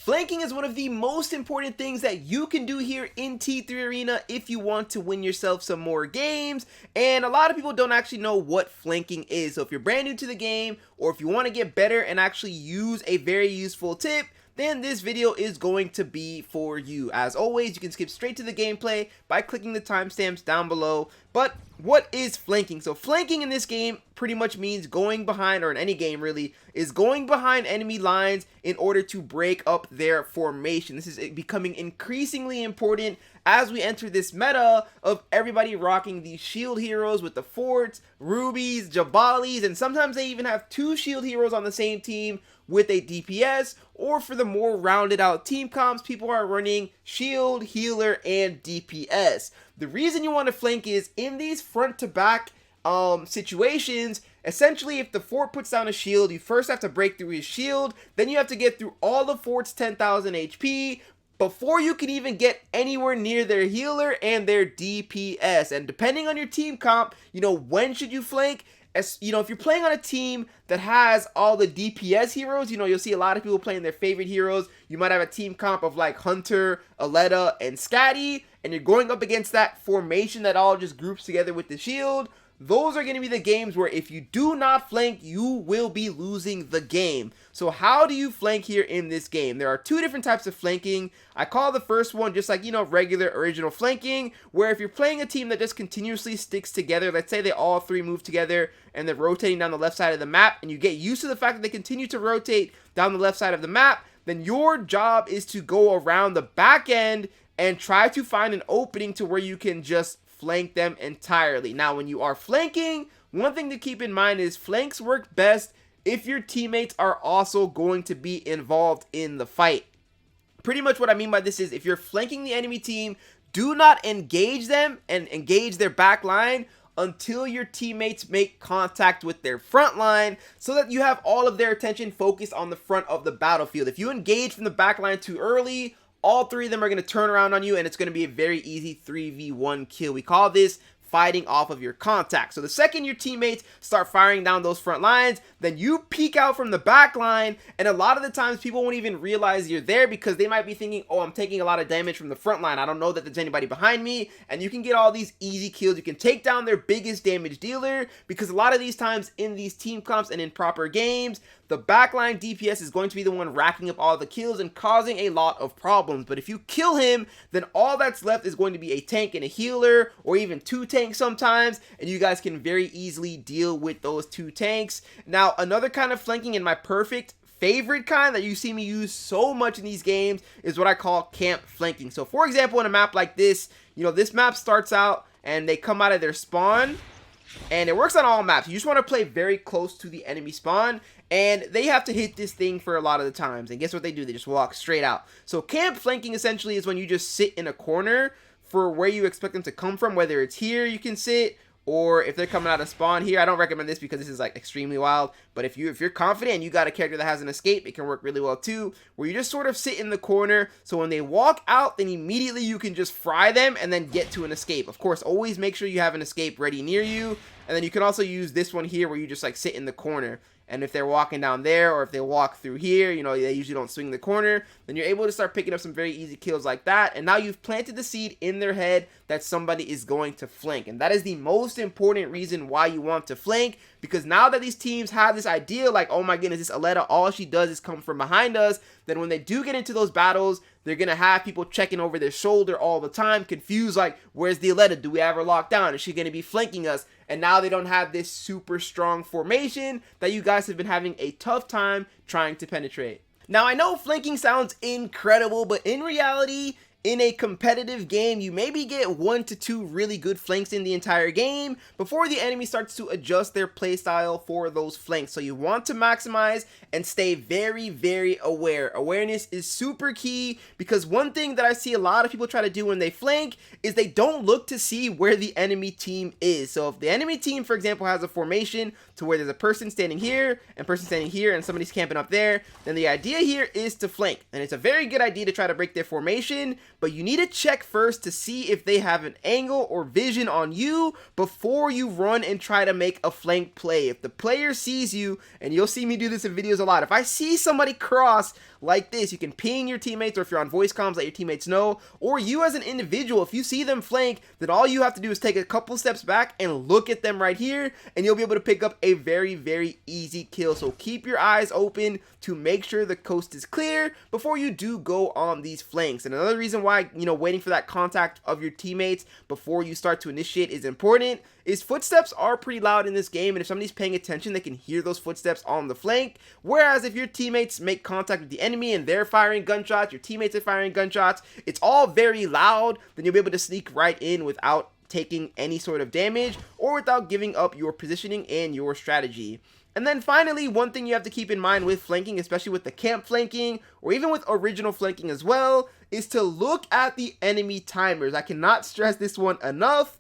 Flanking is one of the most important things that you can do here in T3 Arena if you want to win yourself some more games, and a lot of people don't actually know what flanking is. So if you're brand new to the game, or if you want to get better and actually use a very useful tip, then this video is going to be for you. As always, you can skip straight to the gameplay by clicking the timestamps down below. But what is flanking? So flanking in this game pretty much means going behind, or in any game really, is going behind enemy lines in order to break up their formation. This is becoming increasingly important as we enter this meta of everybody rocking these shield heroes with the forts, rubies, jabalis, and sometimes they even have two shield heroes on the same team with a DPS, or for the more rounded out team comps, people are running shield, healer, and DPS. The reason you want to flank is in these front to back situations, essentially if the fort puts down a shield, you first have to break through his shield, then you have to get through all the fort's 10,000 HP, before you can even get anywhere near their healer and their DPS. And depending on your team comp, when should you flank? As if you're playing on a team that has all the DPS heroes, you'll see a lot of people playing their favorite heroes. You might have a team comp of like Hunter, Aletta, and Scatty, and you're going up against that formation that all just groups together with the shield. Those are going to be the games where if you do not flank, you will be losing the game. So how do you flank here in this game? There are two different types of flanking. I call the first one just like, regular original flanking, where if you're playing a team that just continuously sticks together, let's say they all three move together and they're rotating down the left side of the map, and you get used to the fact that they continue to rotate down the left side of the map, then your job is to go around the back end and try to find an opening to where you can just flank them entirely. Now, when you are flanking, one thing to keep in mind is flanks work best if your teammates are also going to be involved in the fight. Pretty much what I mean by this is if you're flanking the enemy team, do not engage them and engage their back line until your teammates make contact with their front line, so that you have all of their attention focused on the front of the battlefield. If you engage from the back line too early, all three of them are going to turn around on you, and it's going to be a very easy 3v1 kill. We call this fighting off of your contact. So the second your teammates start firing down those front lines, then you peek out from the back line, and a lot of the times people won't even realize you're there because they might be thinking, oh, I'm taking a lot of damage from the front line, I don't know that there's anybody behind me, and you can get all these easy kills. You can take down their biggest damage dealer, because a lot of these times in these team comps and in proper games, the backline DPS is going to be the one racking up all the kills and causing a lot of problems. But if you kill him, then all that's left is going to be a tank and a healer, or even two tanks sometimes, and you guys can very easily deal with those two tanks. Now, another kind of flanking, in my perfect favorite kind that you see me use so much in these games, is what I call camp flanking. So for example, in a map like this, this map starts out and they come out of their spawn, and it works on all maps. You just want to play very close to the enemy spawn, and they have to hit this thing for a lot of the times. And guess what they do? They just walk straight out. So camp flanking essentially is when you just sit in a corner for where you expect them to come from, whether it's here you can sit, or if they're coming out of spawn here. I don't recommend this because this is like extremely wild, but if you're confident and you got a character that has an escape, it can work really well too, where you just sort of sit in the corner, so when they walk out, then immediately you can just fry them and then get to an escape. Of course, always make sure you have an escape ready near you, and then you can also use this one here where you just like sit in the corner. And if they're walking down there, or if they walk through here, they usually don't swing the corner, then you're able to start picking up some very easy kills like that. And now you've planted the seed in their head that somebody is going to flank. And that is the most important reason why you want to flank, because now that these teams have this idea like, oh my goodness, this Aletta, all she does is come from behind us, then when they do get into those battles, they're going to have people checking over their shoulder all the time, confused like, where's the Aletta? Do we have her locked down? Is she going to be flanking us? And now they don't have this super strong formation that you guys have been having a tough time trying to penetrate. Now, I know flanking sounds incredible, but in reality, in a competitive game, you maybe get 1 to 2 really good flanks in the entire game before the enemy starts to adjust their playstyle for those flanks. So you want to maximize and stay very, very aware. Awareness is super key, because one thing that I see a lot of people try to do when they flank is they don't look to see where the enemy team is. So if the enemy team, for example, has a formation to where there's a person standing here and person standing here and somebody's camping up there, then the idea here is to flank. And it's a very good idea to try to break their formation, but you need to check first to see if they have an angle or vision on you before you run and try to make a flank play. If the player sees you, and you'll see me do this in videos a lot, if I see somebody cross like this. You can ping your teammates, or if you're on voice comms, let your teammates know. Or you as an individual, if you see them flank, then all you have to do is take a couple steps back and look at them right here, and you'll be able to pick up a very, very easy kill. So keep your eyes open to make sure the coast is clear before you do go on these flanks. And another reason why, you know, waiting for that contact of your teammates before you start to initiate is important is footsteps are pretty loud in this game, and if somebody's paying attention, they can hear those footsteps on the flank. Whereas if your teammates make contact with the enemy and they're firing gunshots, your teammates are firing gunshots, it's all very loud, then you'll be able to sneak right in without taking any sort of damage or without giving up your positioning and your strategy. And then finally, one thing you have to keep in mind with flanking, especially with the camp flanking or even with original flanking as well, is to look at the enemy timers. I cannot stress this one enough.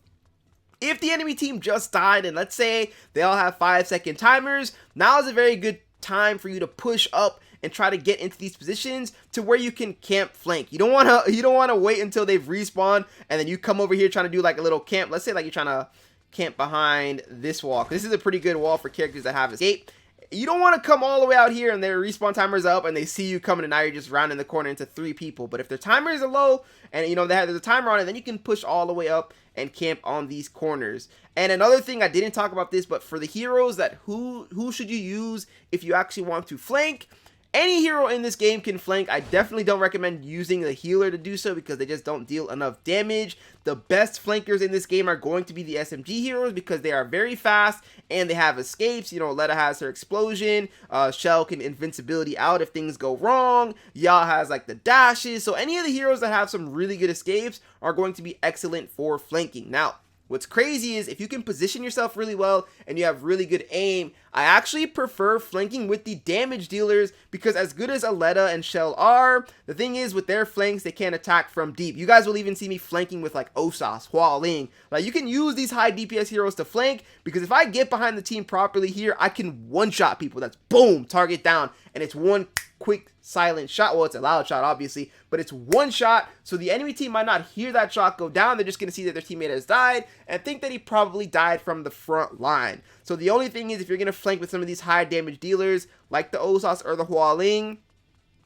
If the enemy team just died, and let's say they all have 5-second timers, now is a very good time for you to push up and try to get into these positions to where you can camp flank. You don't want to wait until they've respawned and then you come over here trying to do like a little camp. Let's say like you're trying to camp behind this wall. This is a pretty good wall for characters that have escape. You don't want to come all the way out here and their respawn timer's up and they see you coming and now you're just rounding the corner into 3 people. But if their timers are low and you know there's a timer on it, then you can push all the way up and camp on these corners. And another thing, I didn't talk about this, but for the heroes that who should you use if you actually want to flank? Any hero in this game can flank. I definitely don't recommend using the healer to do so because they just don't deal enough damage. The best flankers in this game are going to be the SMG heroes because they are very fast and they have escapes. You know, Letta has her explosion. Shell can invincibility out if things go wrong. Ya has like the dashes. So any of the heroes that have some really good escapes are going to be excellent for flanking. Now, what's crazy is if you can position yourself really well and you have really good aim, I actually prefer flanking with the damage dealers because as good as Aletta and Shell are, the thing is with their flanks, they can't attack from deep. You guys will even see me flanking with like Osas, Hua Ling. Like you can use these high DPS heroes to flank because if I get behind the team properly here, I can one-shot people. That's boom, target down, and it's one quick silent shot. Well, it's a loud shot obviously, but it's one shot, so the enemy team might not hear that shot go down. They're just going to see that their teammate has died and think that he probably died from the front line. So the only thing is if you're going to flank with some of these high damage dealers like the Osas or the Hua Ling,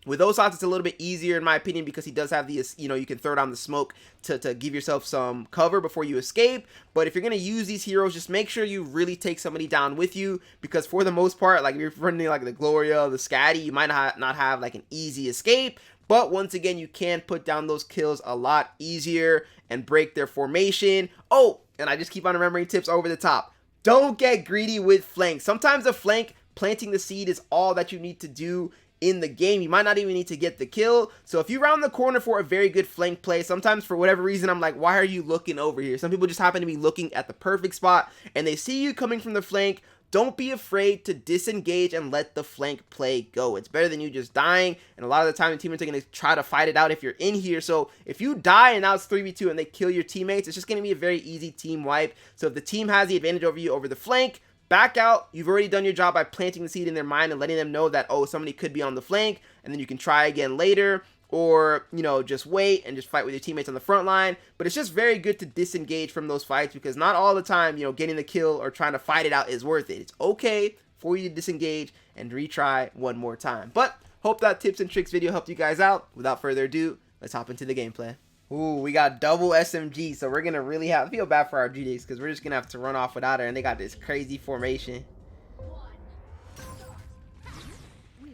with Osas, it's a little bit easier in my opinion because he does have the, you know, you can throw down the smoke to give yourself some cover before you escape. But if you're going to use these heroes, just make sure you really take somebody down with you because for the most part, like if you're running like the Gloria, the Scatty, you might not have like an easy escape. But once again, you can put down those kills a lot easier and break their formation. Oh, and I just keep on remembering tips over the top. Don't get greedy with flanks. Sometimes a flank, planting the seed is all that you need to do in the game. You might not even need to get the kill. So if you round the corner for a very good flank play, sometimes for whatever reason I'm like, why are you looking over here? Some people just happen to be looking at the perfect spot and they see you coming from the flank. Don't be afraid to disengage and let the flank play go. It's better than you just dying, and a lot of the time the teammates are going to try to fight it out if you're in here. So if you die and now it's 3v2 and they kill your teammates, it's just going to be a very easy team wipe. So if the team has the advantage over you over the flank, back out. You've already done your job by planting the seed in their mind and letting them know that, oh, somebody could be on the flank, and then you can try again later, or, you know, just wait and just fight with your teammates on the front line. But it's just very good to disengage from those fights because not all the time, you know, getting the kill or trying to fight it out is worth it. It's okay for you to disengage and retry one more time. But hope that tips and tricks video helped you guys out. Without further ado, let's hop into the gameplay. Ooh, we got double SMG, so we're going to really have to feel bad for our GDX because we're just going to have to run off without her, and they got this crazy formation.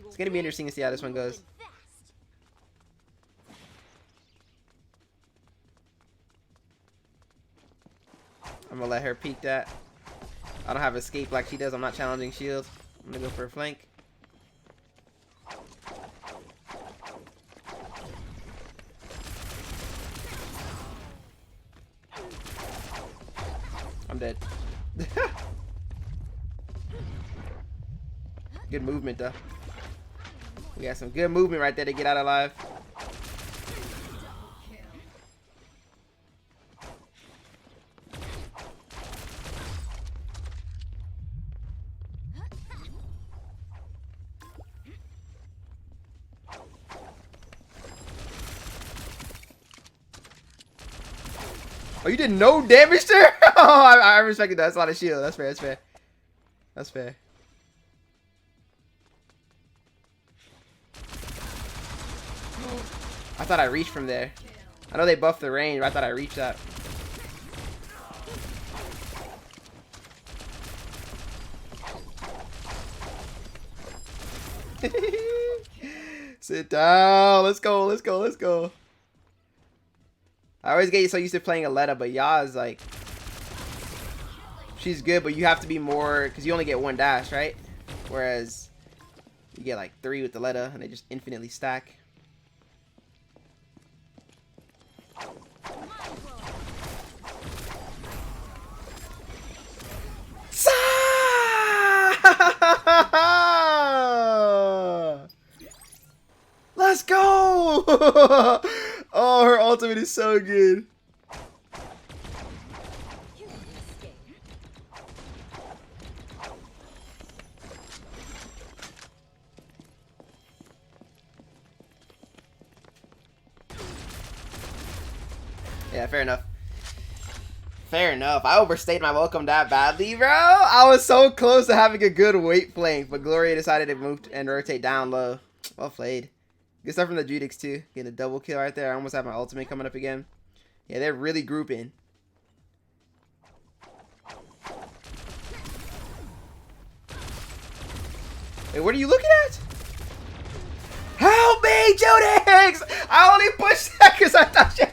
It's going to be interesting to see how this one goes. I'm going to let her peek that. I don't have escape like she does. I'm not challenging shields. I'm going to go for a flank. I'm dead. Good movement though. We got some good movement right there to get out alive. Oh, you did no damage to her? Oh, I respected that. That's a lot of shield. That's fair. That's fair. That's fair. I thought I reached from there. I know they buffed the range, but I thought I reached that. Sit down. Let's go. Let's go. Let's go. I always get so used to playing Aletta, but Ya is like, she's good, but you have to be more, because you only get one dash, right? Whereas you get like 3 with Aletta, and they just infinitely stack. Let's go! Oh, her ultimate is so good. Yeah, fair enough. Fair enough. I overstayed my welcome that badly, bro. I was so close to having a good weight flank, but Gloria decided to move and rotate down low. Well played. Good stuff from the Judix too. Getting a double kill right there. I almost have my ultimate coming up again. Yeah, they're really grouping. Wait, what are you looking at? Help me, Judix! I only pushed that because I thought she...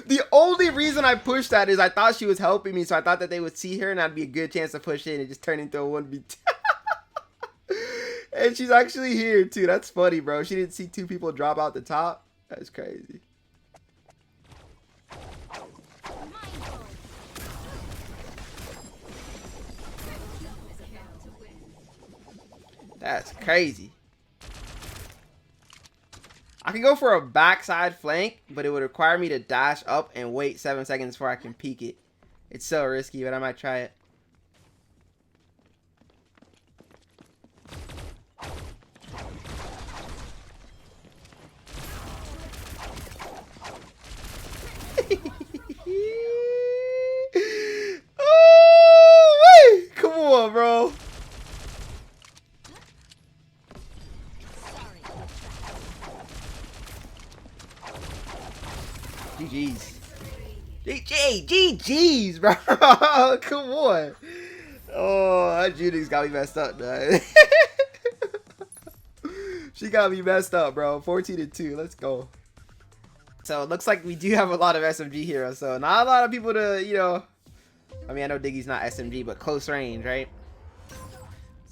The only reason I pushed that is I thought she was helping me, so I thought that they would see her and that'd be a good chance to push in and just turn into a 1v2. And she's actually here too. That's funny, bro. She didn't see 2 people drop out the top. That's crazy. That's crazy. I can go for a backside flank, but it would require me to dash up and wait 7 seconds before I can peek it. It's so risky, but I might try it. Oh, wait. Come on, bro. GG's. GG's, bro. Come on. Oh, that Judix got me messed up, man. She got me messed up, bro. 14-2. Let's go. So it looks like we do have a lot of SMG heroes. So not a lot of people to, you know. I mean, I know Diggy's not SMG, but close range, right? So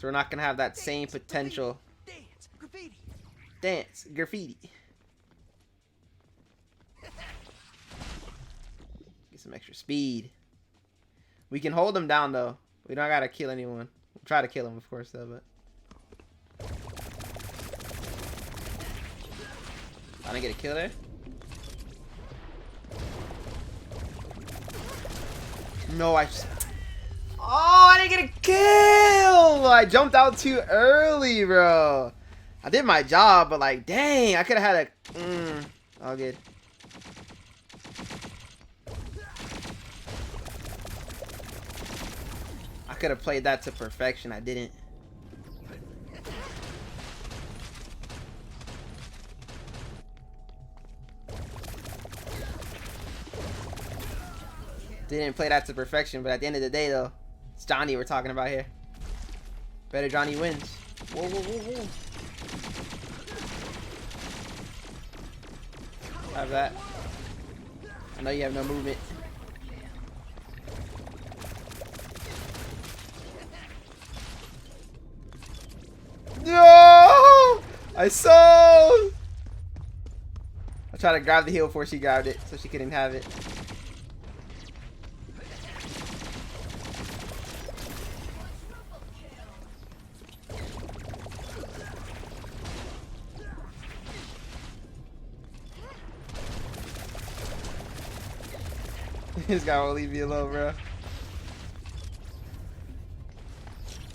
we're not going to have that same potential. Dance, graffiti. Dance, graffiti. Get some extra speed. We can hold them down, though. We don't got to kill anyone. We'll try to kill them, of course, though, but. I didn't get a kill there. No, I just... Oh, I didn't get a kill! I jumped out too early, bro. I did my job, but like, dang, I could have had a... all good. I could have played that to perfection. I didn't. Didn't play that to perfection, but at the end of the day, though, it's Johnny we're talking about here. Better Johnny wins. Whoa, whoa, whoa, whoa. Have that. I know you have no movement. No! I sold! I tried to grab the heal before she grabbed it, so she couldn't have it. This guy won't leave me alone, bro.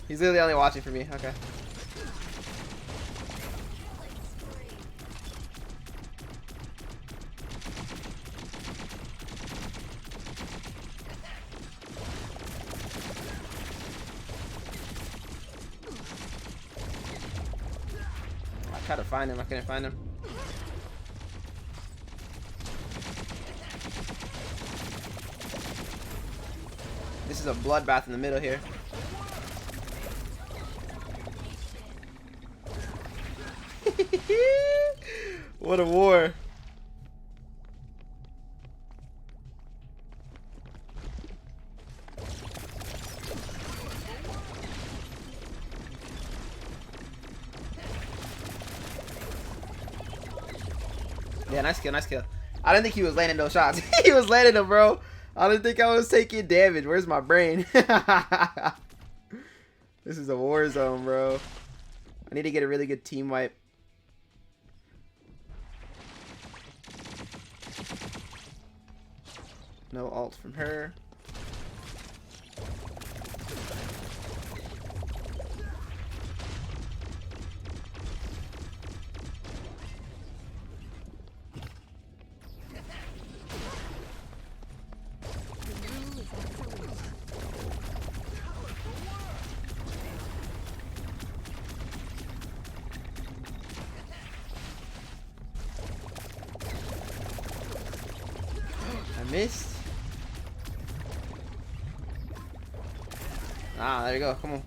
He's literally only watching for me. Okay. I tried to find him. I couldn't find him. This is a bloodbath in the middle here. What a war. Yeah, nice kill, nice kill. I didn't think he was landing those shots. He was landing them, bro. I didn't think I was taking damage. Where's my brain? This is a war zone, bro. I need to get a really good team wipe. No ult from her. I missed. Ah, there you go. Come on.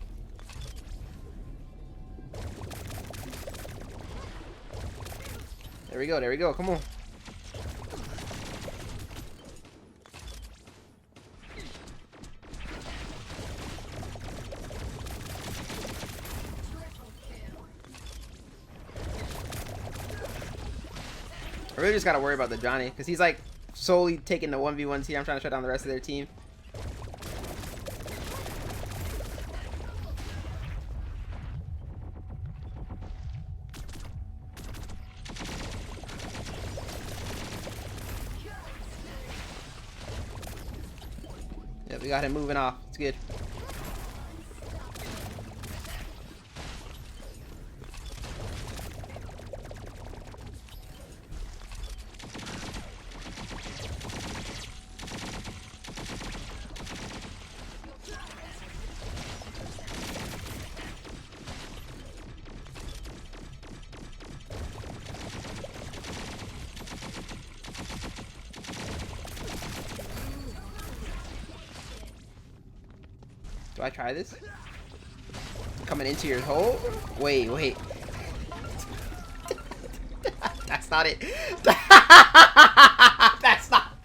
There we go. There we go. Come on. I really just gotta worry about the Johnny because he's like solely taking the 1v1s here. I'm trying to shut down the rest of their team. Yep, we got him moving off. It's good. Do I try this? Coming into your hole? Wait, wait. That's not it. That's not.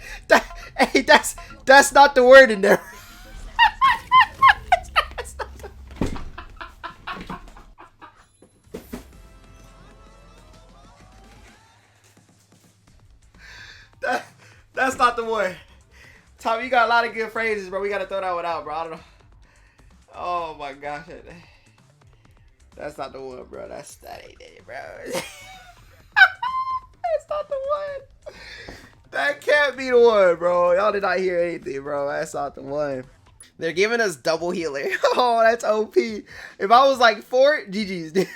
Hey, that's not the word in there. That's not the one. Tom, you got a lot of good phrases, bro. We gotta throw that one out, bro. I don't know. Oh my gosh. That's not the one, bro. That ain't it, bro. That's not the one. That can't be the one, bro. Y'all did not hear anything, bro. That's not the one. They're giving us double healer. Oh, that's OP. If I was like Fort, GG's.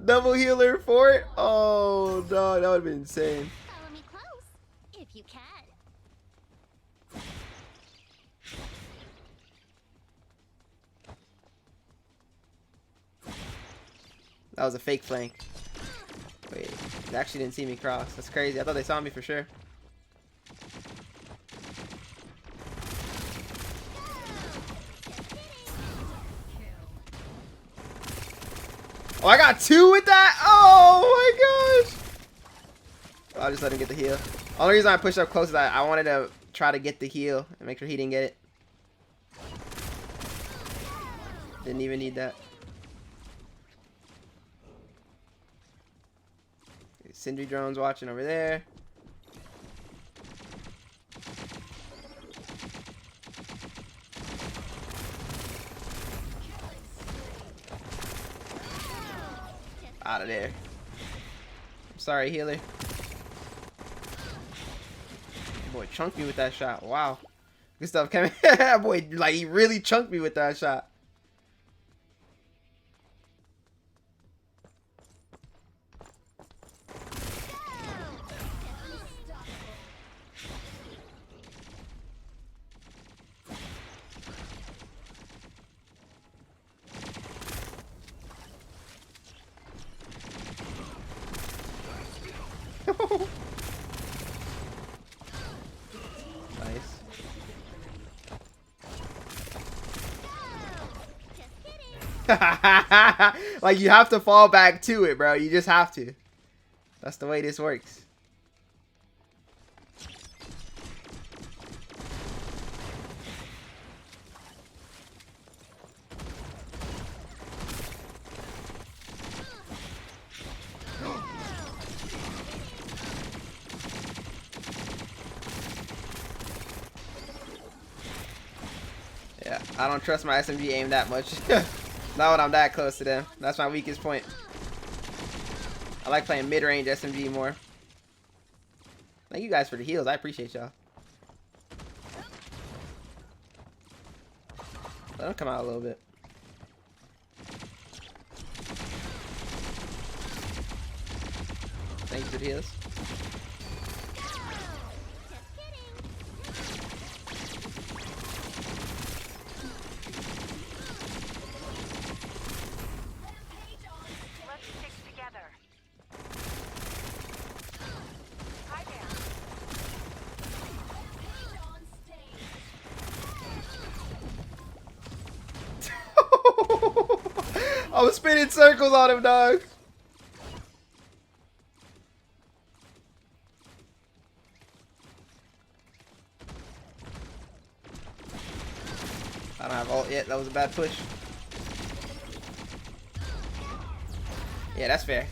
Double healer Fort. Oh no, that would have been insane. Follow me close, if you can. That was a fake flank. Wait, they actually didn't see me cross. That's crazy. I thought they saw me for sure. Oh, I got two with that? Oh my gosh. I'll just let him get the heal. Only reason I pushed up close is that I wanted to try to get the heal and make sure he didn't get it. Didn't even need that. Sindri drone's watching over there. Out of there. I'm sorry, healer. Boy, chunked me with that shot. Wow. Good stuff, Kevin. Boy, like, he really chunked me with that shot. Nice. Like, you have to fall back to it, bro. You just have to. That's the way this works. Yeah, I don't trust my SMG aim that much. Not when I'm that close to them. That's my weakest point. I like playing mid-range SMG more. Thank you guys for the heals. I appreciate y'all. Let them come out a little bit. Thank you for the heals. I was spinning circles on him, dog. I don't have ult yet. That was a bad push. Yeah, that's fair.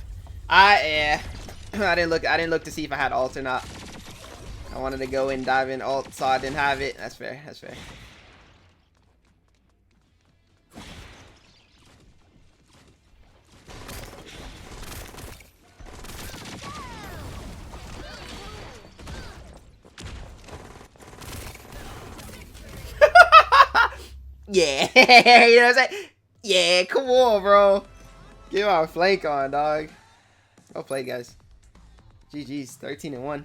I didn't look to see if I had ult or not. I wanted to go in, dive in ult, saw I didn't have it. That's fair. That's fair. Yeah, you know what I'm saying? Yeah, come on, bro. Get my flank on, dog. Well played, guys. GG's, 13-1.